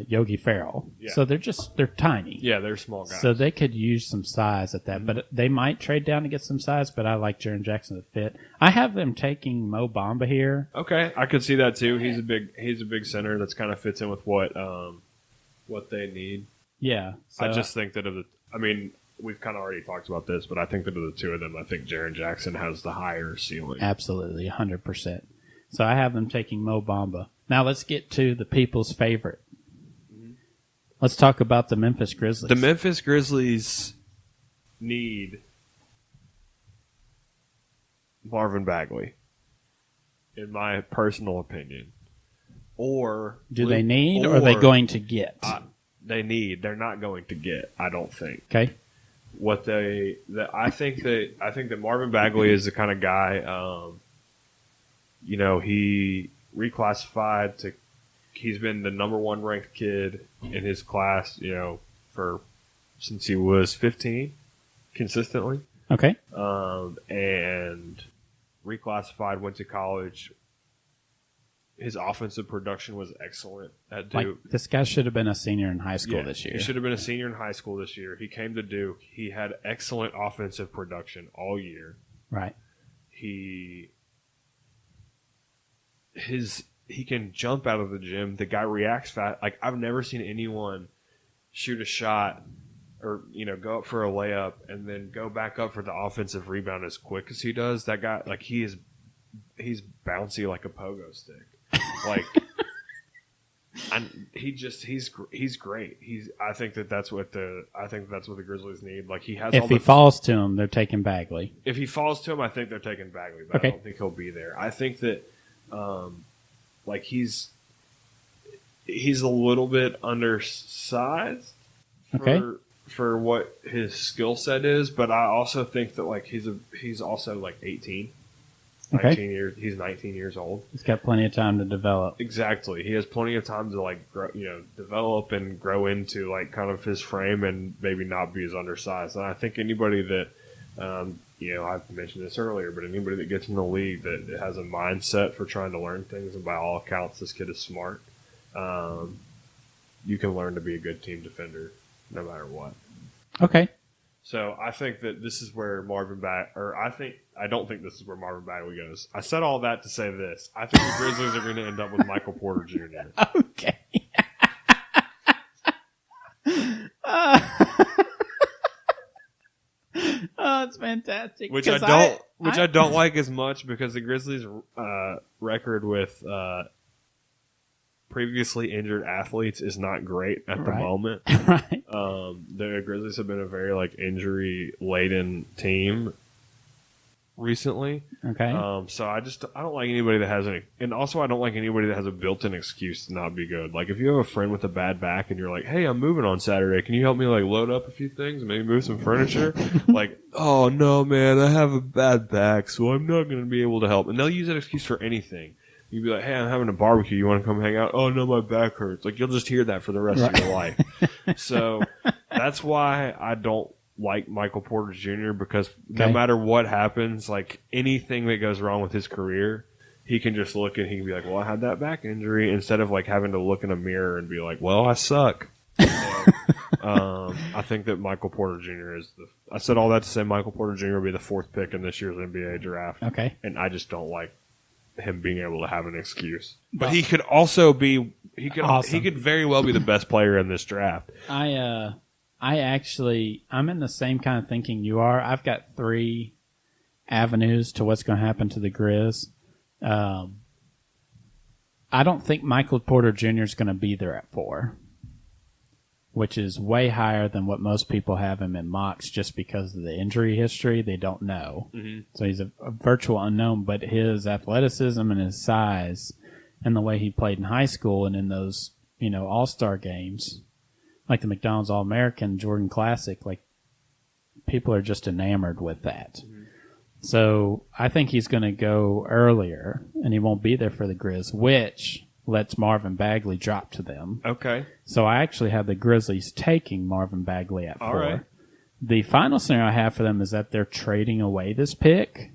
Yogi Ferrell. Yeah. So they're tiny. Yeah, they're small guys. So they could use some size at that. Mm-hmm. But they might trade down to get some size, but I like Jaren Jackson to fit. I have them taking Mo Bamba here. Okay, I could see that too. He's a big center that's kind of fits in with what they need. Yeah. So I just think that we've kind of already talked about this, but I think that of the two of them, I think Jaren Jackson has the higher ceiling. Absolutely, 100%. So I have them taking Mo Bamba. Now let's get to the people's favorite. Let's talk about the Memphis Grizzlies. The Memphis Grizzlies need Marvin Bagley, in my personal opinion. Or they need, or are they going to get? They need. They're not going to get, I don't think. Okay. I think that Marvin Bagley is the kind of guy. He reclassified to. He's been the number 1 ranked kid in his class, since he was 15, consistently. Okay. And reclassified, went to college. His offensive production was excellent at Duke. This guy should have been a senior in high school this year. He should have been a senior in high school this year. He came to Duke. He had excellent offensive production all year. Right. He can jump out of the gym. The guy reacts fast. Like, I've never seen anyone shoot a shot or, go up for a layup and then go back up for the offensive rebound as quick as he does. That guy, like, he's bouncy like a pogo stick. Like, he's great. I think that's what the Grizzlies need. Like, he has. If he falls to him, they're taking Bagley. If he falls to him, I think they're taking Bagley. But I don't think he'll be there. I think that. He's a little bit undersized for what his skill set is, but I also think that he's also 18. 19 years. He's 19 years old. He's got plenty of time to develop. Exactly. He has plenty of time to grow, develop and grow into kind of his frame and maybe not be as undersized. And I think anybody that I've mentioned this earlier, but anybody that gets in the league that has a mindset for trying to learn things, and by all accounts, this kid is smart, you can learn to be a good team defender no matter what. Okay. So I think that this is where I don't think this is where Marvin Bagley goes. I said all that to say this. I think the Grizzlies are going to end up with Michael Porter Jr. Okay. Oh, it's fantastic. Which I don't like as much because the Grizzlies' record with previously injured athletes is not great at the moment. Right. The Grizzlies have been a very injury-laden team recently. Okay. So I don't like anybody that has and also I don't like anybody that has a built-in excuse to not be good. Like, if you have a friend with a bad back and you're like, "Hey, I'm moving on Saturday. Can you help me load up a few things and maybe move some furniture?" "Oh no, man, I have a bad back, so I'm not going to be able to help." And they'll use that excuse for anything. You'd be like, "Hey, I'm having a barbecue. You want to come hang out?" "Oh no, my back hurts." You'll just hear that for the rest of your life. So that's why I don't like Michael Porter Jr. because no matter what happens, anything that goes wrong with his career, he can just look and he can be like, "Well, I had that back injury," instead of having to look in a mirror and be like, "Well, I suck." So, I think that Michael Porter Jr. I said all that to say Michael Porter Jr. will be the 4th pick in this year's NBA draft. Okay. And I just don't like him being able to have an excuse. But he could also be awesome. He could very well be the best player in this draft. I'm in the same kind of thinking you are. I've got 3 avenues to what's going to happen to the Grizz. I don't think Michael Porter Jr. is going to be there at 4, which is way higher than what most people have him in mocks just because of the injury history. They don't know. Mm-hmm. So he's a virtual unknown, but his athleticism and his size and the way he played in high school and in those, all-star games like the McDonald's All-American Jordan Classic, like people are just enamored with that. Mm-hmm. So I think he's going to go earlier, and he won't be there for the Grizz, which lets Marvin Bagley drop to them. Okay. So I actually have the Grizzlies taking Marvin Bagley at 4. All right. The final scenario I have for them is that they're trading away this pick.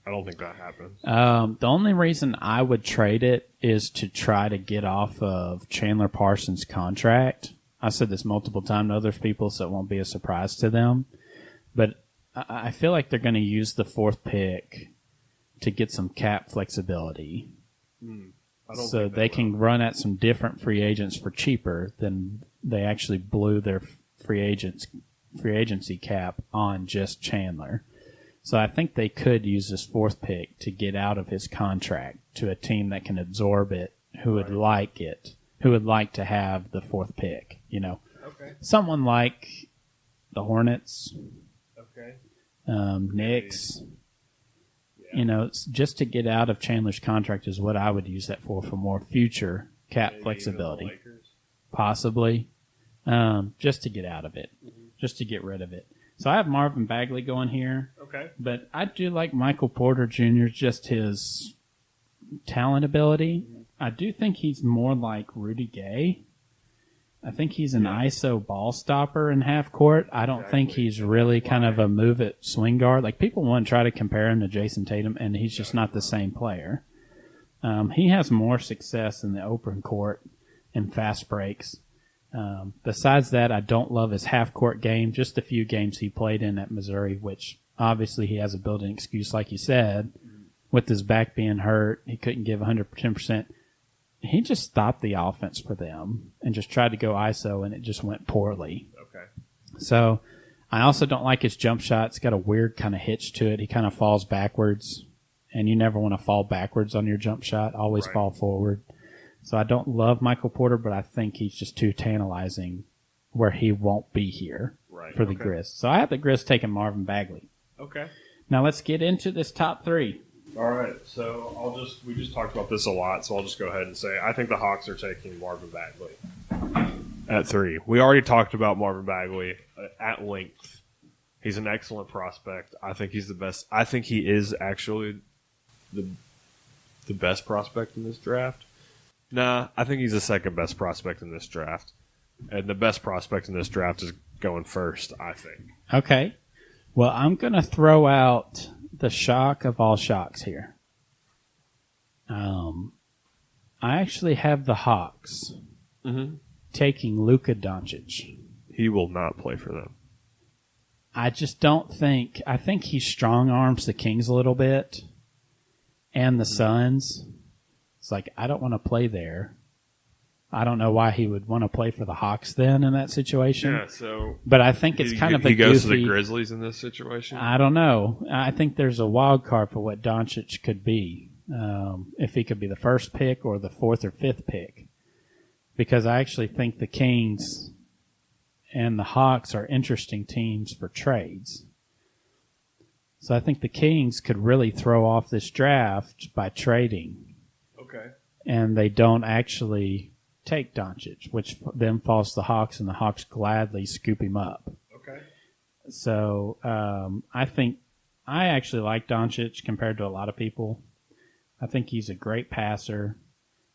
I don't think that happens. The only reason I would trade it is to try to get off of Chandler Parsons' contract. I said this multiple times to other people, so it won't be a surprise to them. But I feel like they're going to use the 4th pick to get some cap flexibility. So they can run at some different free agents for cheaper than they actually blew their free agency cap on just Chandler. So I think they could use this 4th pick to get out of his contract to a team that can absorb it, who would like it, who would like to have the 4th pick. You know, someone like the Hornets, Knicks. Yeah. You know, just to get out of Chandler's contract is what I would use that for more future cap flexibility, possibly, just to get out of it, just to get rid of it. So I have Marvin Bagley going here. Okay. But I do like Michael Porter Jr., just his talent ability. I do think he's more like Rudy Gay. I think he's an ISO ball stopper in half court. I don't think he's really kind of a move it swing guard. Like people want to try to compare him to Jason Tatum, and he's just not the same player. He has more success in the open court and fast breaks. Besides that, I don't love his half-court game. Just a few games he played in at Missouri, which obviously he has a built-in excuse, like you said. With his back being hurt, he couldn't give 110%. He just stopped the offense for them and just tried to go ISO, and it just went poorly. Okay. So I also don't like his jump shot. It's got a weird kind of hitch to it. He kind of falls backwards, and you never want to fall backwards on your jump shot. Always fall forward. So I don't love Michael Porter, but I think he's just too tantalizing where he won't be here for the Grizz. So I have the Grizz taking Marvin Bagley. Okay. Now let's get into this top 3. All right. So we just talked about this a lot, so I'll just go ahead and say I think the Hawks are taking Marvin Bagley at 3. We already talked about Marvin Bagley at length. He's an excellent prospect. I think he's the best. I think he is actually the best prospect in this draft. Nah, I think he's the second best prospect in this draft. And the best prospect in this draft is going first, I think. Okay. Well, I'm going to throw out the shock of all shocks here. I actually have the Hawks taking Luka Doncic. He will not play for them. I just don't think... I think he strong-arms the Kings a little bit and the Suns. It's like, I don't want to play there. I don't know why he would want to play for the Hawks then in that situation. Yeah, so... But I think it's kind of a He goes goofy, to the Grizzlies in this situation? I don't know. I think there's a wild card for what Doncic could be. If he could be the first pick or the 4th or 5th pick. Because I actually think the Kings and the Hawks are interesting teams for trades. So I think the Kings could really throw off this draft by trading. Okay. And they don't actually take Doncic, which then falls to the Hawks, and the Hawks gladly scoop him up. Okay. So I think I actually like Doncic compared to a lot of people. I think he's a great passer.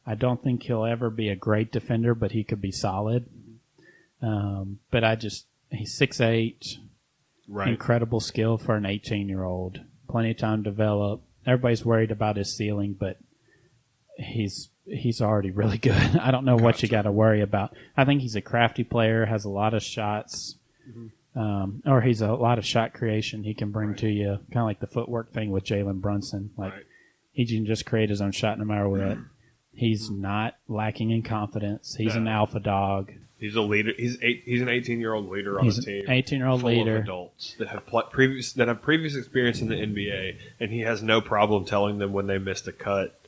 I don't think he'll ever be a great defender, but he could be solid. But he's 6'8", incredible skill for an 18-year-old. Plenty of time to develop. Everybody's worried about his ceiling, but he's already really good. I don't know what you got to worry about. I think he's a crafty player, has a lot of shots, or he's a lot of shot creation he can bring to you, kind of like the footwork thing with Jalen Brunson. He can just create his own shot no matter what. He's not lacking in confidence. He's an alpha dog. He's a leader. He's an 18-year-old leader on the team. 18-year-old leader. Full of adults that have previous experience in the NBA, and he has no problem telling them when they missed a cut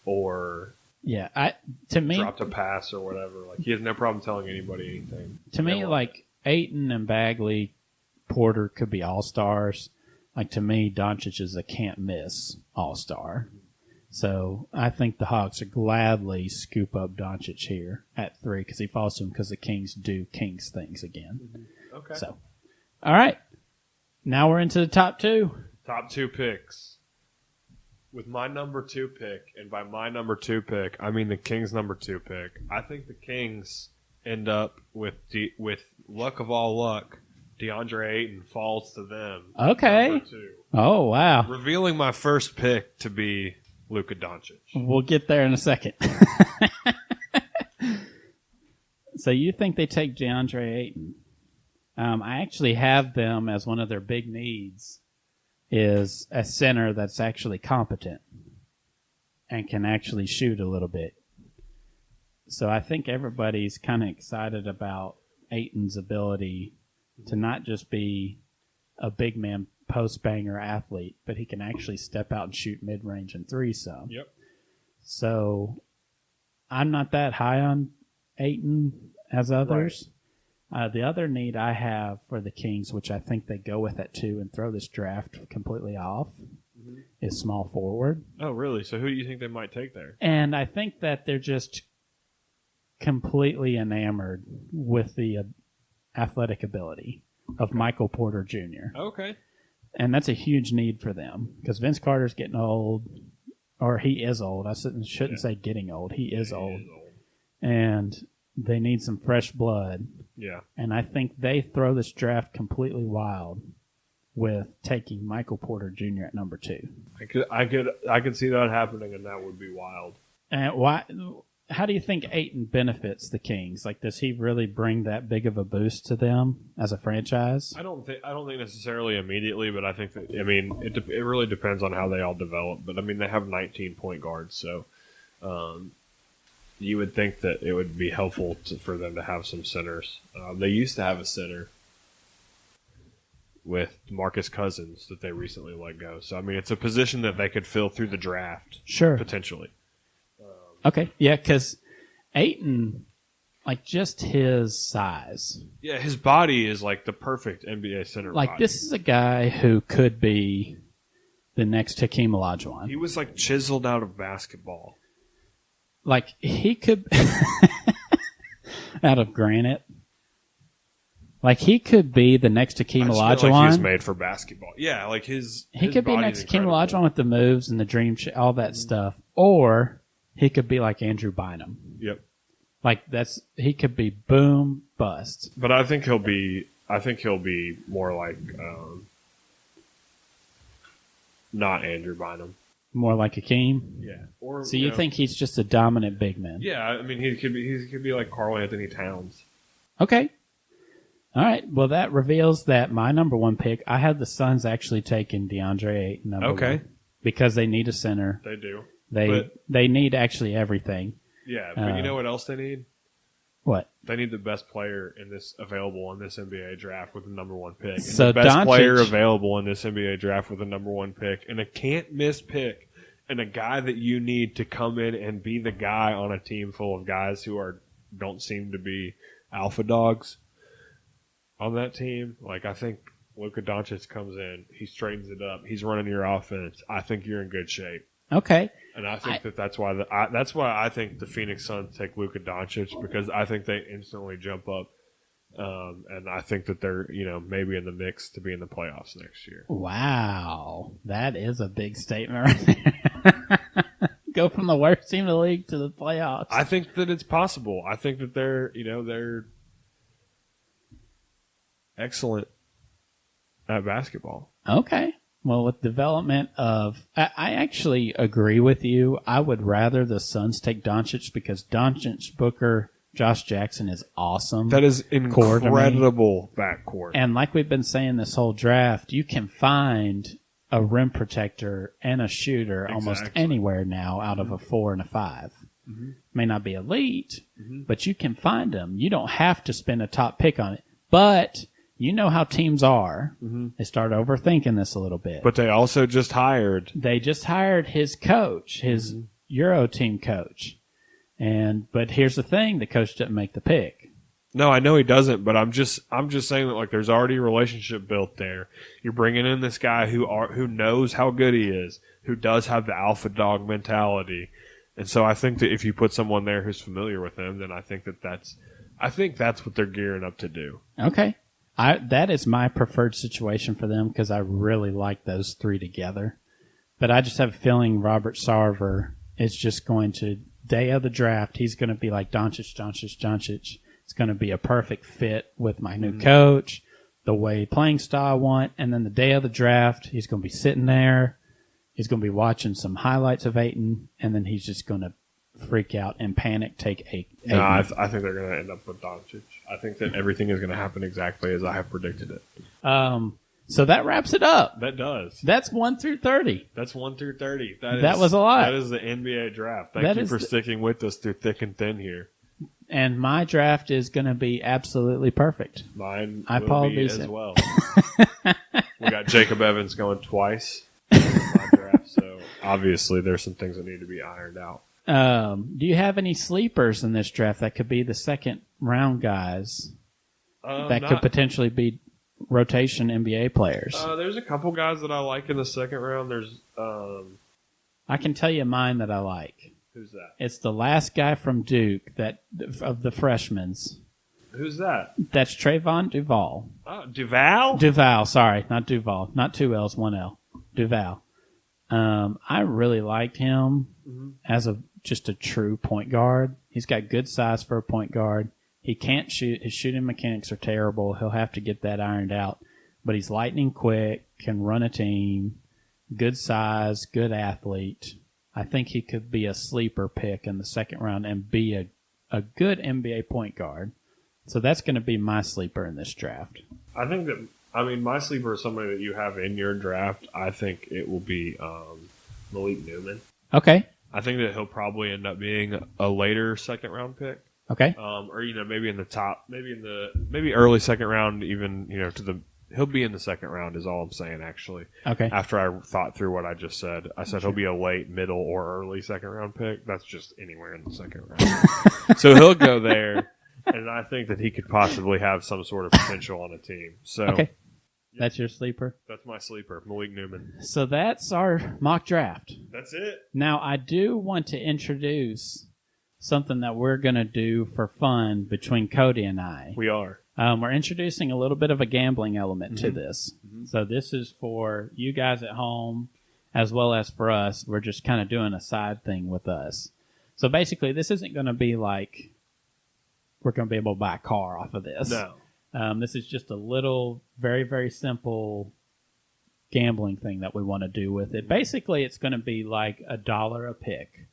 or dropped a pass or whatever. Like, he has no problem telling anybody anything. To me, like, Ayton and Bagley, Porter could be all-stars. Like, to me, Doncic is a can't-miss all-star. So I think the Hawks would gladly scoop up Doncic here at 3 because he falls to him because the Kings do Kings things again. Mm-hmm. Okay. So, all right. Now we're into the top 2. Top 2 picks. With my number 2 pick, and by my number 2 pick, I mean the Kings' number 2 pick. I think the Kings end up with luck of all luck, DeAndre Ayton falls to them. Okay. Number 2. Oh, wow. Revealing my first pick to be Luka Doncic. We'll get there in a second. So you think they take DeAndre Ayton? I actually have them as one of their big needs is a center that's actually competent and can actually shoot a little bit. So I think everybody's kind of excited about Ayton's ability to not just be a big man post banger athlete, but he can actually step out and shoot mid range and 3 some. Yep. So I'm not that high on Ayton as others. The other need I have for the Kings, which I think they go with at 2 and throw this draft completely off, is small forward. Oh, really? So who do you think they might take there? And I think that they're just completely enamored with the athletic ability of Michael Porter Jr. Okay. And that's a huge need for them because Vince Carter's getting old, or he is old. I shouldn't say getting old. He is old. And they need some fresh blood. Yeah. And I think they throw this draft completely wild with taking Michael Porter Jr. at number 2. I could see that happening, and that would be wild. And why? How do you think Ayton benefits the Kings? Like, does he really bring that big of a boost to them as a franchise? I don't think necessarily immediately, but I think that it really depends on how they all develop. But I mean, they have 19 point guards, so you would think that it would be helpful for them to have some centers. They used to have a center with Marcus Cousins that they recently let go. So I mean, it's a position that they could fill through the draft, sure, potentially. Okay, yeah, because Ayton, like, just his size. Yeah, his body is like the perfect NBA center like, body. This is a guy who could be the next Hakeem Olajuwon. He was like chiseled out of basketball. Like, he could out of granite. Like, he could be the next Hakeem Olajuwon. Feel like he was made for basketball. Yeah, like his could be next Hakeem Olajuwon with the moves and the dream, all that stuff. Or he could be like Andrew Bynum. Yep. Like, he could be boom bust. But I think he'll be more like not Andrew Bynum. More like Hakeem? Yeah. Or so you think he's just a dominant big man? Yeah, I mean he could be like Karl Anthony Towns. Okay. All right. Well, that reveals that my number 1 pick, I had the Suns actually taking DeAndre Ayton number 1 because they need a center. They do. They need actually everything. Yeah, but you know what else they need? What? They need the best player available in this NBA draft with the number 1 pick. And so the best Doncic, player available in this NBA draft with the number 1 pick, and a can't miss pick, and a guy that you need to come in and be the guy on a team full of guys who don't seem to be alpha dogs on that team. Like, I think Luka Doncic comes in, he straightens it up, he's running your offense. I think you're in good shape. Okay. And I think that's why I think the Phoenix Suns take Luka Doncic, because I think they instantly jump up, and I think that they're maybe in the mix to be in the playoffs next year. Wow, that is a big statement right there. Go from the worst team in the league to the playoffs. I think that it's possible. I think that they're excellent at basketball. Okay. Well, with development of... I actually agree with you. I would rather the Suns take Doncic because Doncic, Booker, Josh Jackson is awesome. That is incredible backcourt. And like we've been saying this whole draft, you can find a rim protector and a shooter almost anywhere now out of a 4 and a 5. Mm-hmm. May not be elite, but you can find them. You don't have to spend a top pick on it. But... you know how teams are. Mm-hmm. They start overthinking this a little bit. But they also just hired. They just hired his coach, his Euro team coach. But here's the thing, the coach didn't make the pick. No, I know he doesn't, but I'm just saying that, like, there's already a relationship built there. You're bringing in this guy who knows how good he is, who does have the alpha dog mentality. And so I think that if you put someone there who's familiar with him, then I think that's what they're gearing up to do. Okay. That is my preferred situation for them because I really like those three together. But I just have a feeling Robert Sarver is just going to, day of the draft, he's going to be like Doncic. It's going to be a perfect fit with my new coach, the way playing style I want. And then the day of the draft, he's going to be sitting there. He's going to be watching some highlights of Ayton, and then he's just going to freak out and panic, take Ayton. No, I think they're going to end up with Doncic. I think that everything is going to happen exactly as I have predicted it. So that wraps it up. That does. That's 1 through 30. That's 1 through 30. That was a lot. That is the NBA draft. Thank you for sticking with us through thick and thin here. And my draft is going to be absolutely perfect. Mine will be as well. We got Jacob Evans going twice in my draft, so obviously there's some things that need to be ironed out. Do you have any sleepers in this draft that could be the second round guys that could potentially be rotation NBA players? There's a couple guys that I like in the second round. There's I can tell you mine that I like. Who's that? It's the last guy from Duke of the freshmen's. Who's that? That's Trayvon Duval. Oh, Duval? Duval, sorry, not Duval. Not 2 L's, 1 L. Duval. I really liked him as just a true point guard. He's got good size for a point guard. He can't shoot. His shooting mechanics are terrible. He'll have to get that ironed out. But he's lightning quick, can run a team, good size, good athlete. I think he could be a sleeper pick in the second round and be a good NBA point guard. So that's going to be my sleeper in this draft. I think that, my sleeper is somebody that you have in your draft. I think it will be Malik Newman. Okay. I think that he'll probably end up being a later second round pick. Okay. Or maybe in the top, maybe early second round, even he'll be in the second round is all I'm saying actually. Okay. After I thought through what I just said, I said he'll be a late, middle, or early second round pick. That's just anywhere in the second round. So he'll go there, and I think that he could possibly have some sort of potential on a team. So okay. That's your sleeper? That's my sleeper, Malik Newman. So that's our mock draft. That's it. Now, I do want to introduce something that we're going to do for fun between Cody and I. We are. We're introducing a little bit of a gambling element to this. Mm-hmm. So this is for you guys at home as well as for us. We're just kind of doing a side thing with us. So basically, this isn't going to be like we're going to be able to buy a car off of this. No. This is just a little, very, very simple gambling thing that we want to do with it. Basically, it's going to be like $1 a pick.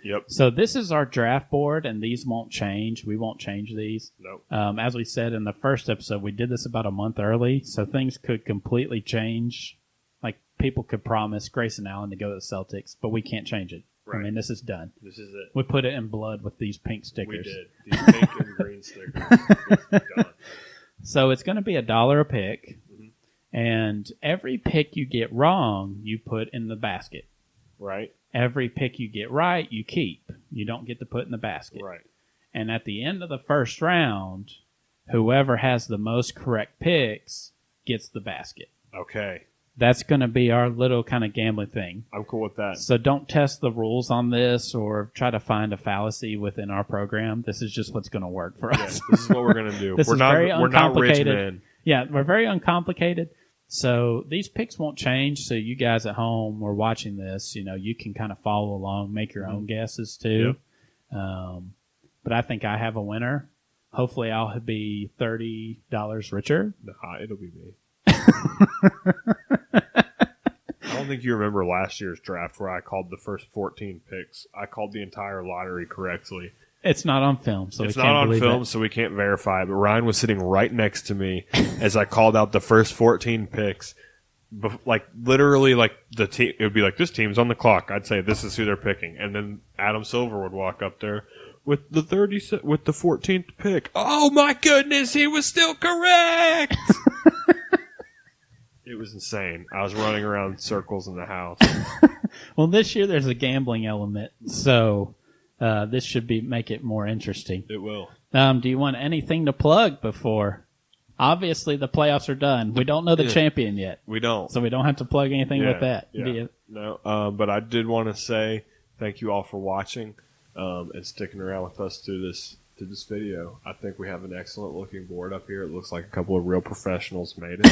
Yep. So this is our draft board, and these won't change. We won't change these. Nope. As we said in the first episode, we did this about a month early, so things could completely change. Like, people could promise Grayson Allen to go to the Celtics, but we can't change it. Right. I mean, this is done. This is it. We put it in blood with these pink stickers. We did. These pink and green stickers. Done. So it's going to be $1 a pick, and every pick you get wrong, you put in the basket. Right. Every pick you get right, you keep. You don't get to put in the basket. Right. And at the end of the first round, whoever has the most correct picks gets the basket. Okay. That's going to be our little kind of gambling thing. I'm cool with that. So don't test the rules on this or try to find a fallacy within our program. This is just what's going to work for us. This is what we're going to do. We're not rich men. Yeah, we're very uncomplicated. So these picks won't change. So you guys at home or watching this, you can kind of follow along, make your own guesses too. Yep. But I think I have a winner. Hopefully I'll be $30 richer. Nah, it'll be me. I don't think you remember last year's draft where I called the first 14 picks. I called the entire lottery correctly. It's not on film, so it's we can't not on believe film, it. so we can't verify it. But Ryan was sitting right next to me as I called out the first 14 picks. Like literally, like the team, it would be like this team's on the clock. I'd say this is who they're picking, and then Adam Silver would walk up there with the 14th pick. Oh my goodness, he was still correct. It was insane. I was running around circles in the house. Well, this year there's a gambling element, so this should make it more interesting. It will. Do you want anything to plug before? Obviously, the playoffs are done. We don't know the champion yet. We don't. So we don't have to plug anything with that. Yeah. No. But I did want to say thank you all for watching and sticking around with us through this video. I think we have an excellent looking board up here. It looks like a couple of real professionals made it.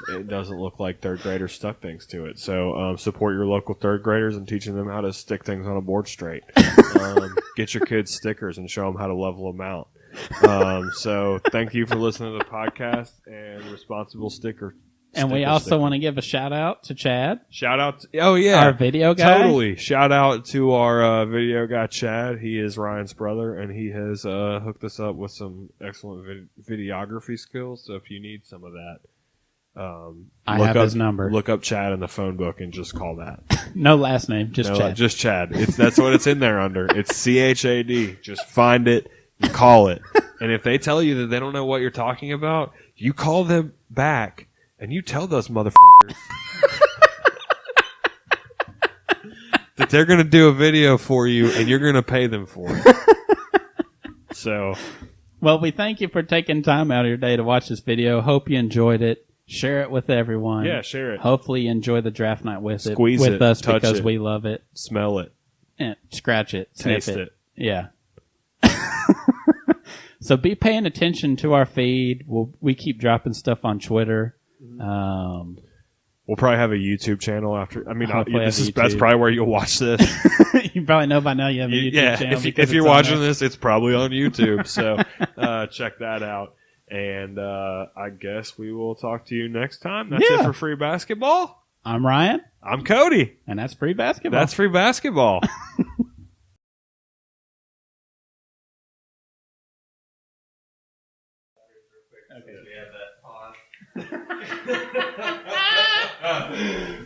It doesn't look like third graders stuck things to it. So support your local third graders and teaching them how to stick things on a board straight. Get your kids stickers and show them how to level them out. So thank you for listening to the podcast and responsible sticker. And we also want to give a shout out to Chad. Shout out to, our video guy. Totally. Shout out to our video guy, Chad. He is Ryan's brother, and he has hooked us up with some excellent videography skills. So if you need some of that, I have his number. Look up Chad in the phone book and just call that. No last name, just Chad. Just Chad. That's what it's in there under. It's CHAD. Just find it and call it. And if they tell you that they don't know what you're talking about, you call them back. And you tell those motherfuckers that they're going to do a video for you and you're going to pay them for it. So, well, we thank you for taking time out of your day to watch this video. Hope you enjoyed it. Share it with everyone. Yeah, share it. Hopefully you enjoy the draft night with Squeeze it with it, us touch because it, we love it. Smell it. And scratch it. Taste Sniff it. Yeah. So be paying attention to our feed. We keep dropping stuff on Twitter. We'll probably have a YouTube channel after. I mean, that's YouTube. probably where you'll watch this. You probably know by now you have a YouTube channel. If you're watching this, it's probably on YouTube. So check that out. And I guess we will talk to you next time. That's it for Free Basketball. I'm Ryan. I'm Cody. And that's Free Basketball. That's Free Basketball. Okay, we have that pause.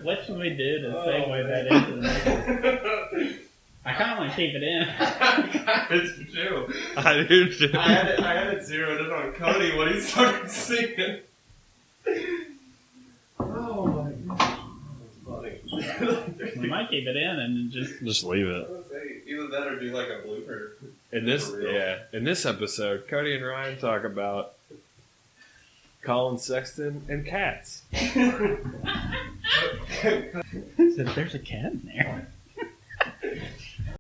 What should we do to segue that into the next? I kind of want to keep it in. It's true. I do too. I had it zeroed in on Cody when he started singing. Oh my gosh. That's funny. We might keep it in and just leave it. Either that or do like a blooper. In this episode, Cody and Ryan talk about Colin Sexton and cats. There's a cat in there.